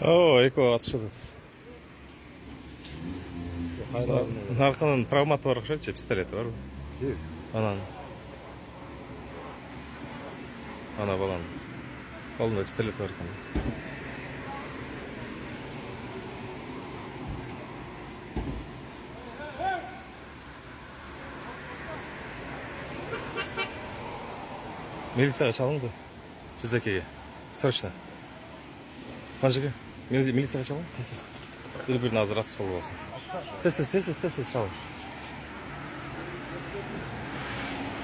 Эко атышады. Нарқының травматы бар ұқсайды, пистолеті бар. Анан. Ана баланың. Қолында пистолет бар екен. Милицияға шалынды. Жүзекеге. Срочно. Қанжыға? Милицияға шалын? Тез-тез. Bir nazır atış kolu olsun. Tez şalın.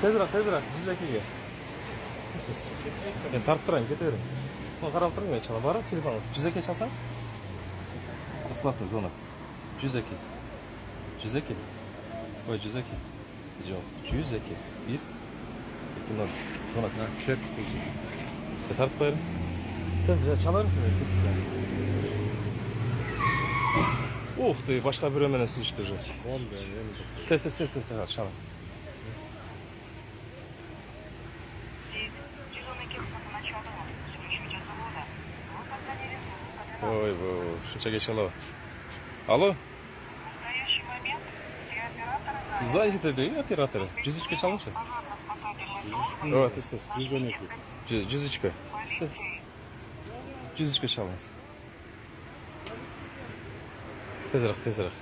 Tez bırak. Жүзекеге. Tez. Ben tarıp durayım, kete verin. Қарап тұрың мен чала. Барып телефоныңыз. Жүзеке çalsanız. Бесплатный зона. Жүзеке. Ой, Жүзеке. Жоқ. Жүзеке. 1 2 0. Зона. Кет. Тартып қойырым. Тез çalarım ki. Ух ты, башка бирөө менен сүзүштү же. Тез шалын. Ой, шунча кеч алабы. Алло? Занято дейді операторы. 103-ке çalыншы. Ой, тез. 103-ке. 103-ке çalыңыз. Тезірек.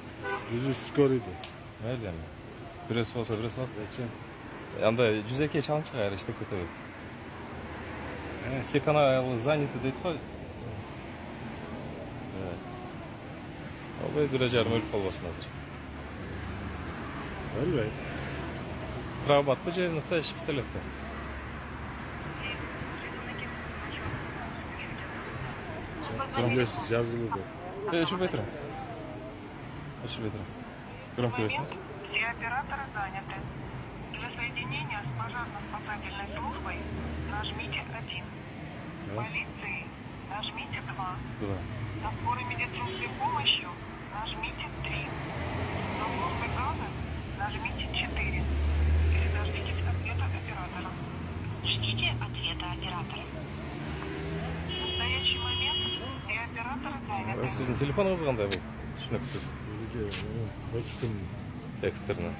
103 скорыйды. Öyle mi? Birisi olsa. Зачем? Анда 102'ye çalınç kayar işte kötü. Все каналы заняты дейді ғой. Олай дүре жарым өліп қалбасын азыр. Өлбей. Травмат бұл жерін настоящий пистолетті. Söylüyorsunuz yazılı da. Өшірбей тұрам. Громко өшіңіз. Все операторы заняты. Для соединения с пожарно-спасательной службой нажмите 1. Полиции нажмите 2. Со скорой медицинской помощью нажмите 3. Со службой газа нажмите 4. Или дождитесь ответа оператора. Ждите ответа оператора. В настоящий момент все операторы заняты. Сіздің телефоныңыз қандай бұл? Түсініксіз. Почтым. Экстерні.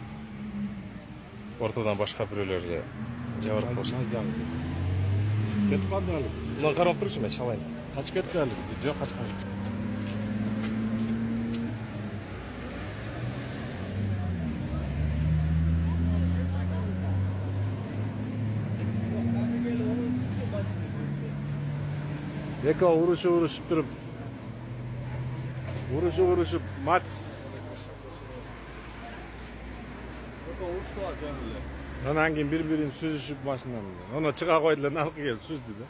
Ортадан башқа біреулерге жабырып қалышты. Кетіп қалды әлі. Мұны қарап тұршы, мен шалайын. Қашып кетті әлі. Жоқ, қашқан. Ека ұрышып тұрып. Ұрышып, матс. Ondan кейін bir-birini süzüşüp başından. Ona çığa koydular, narkı geldi, süzdü de.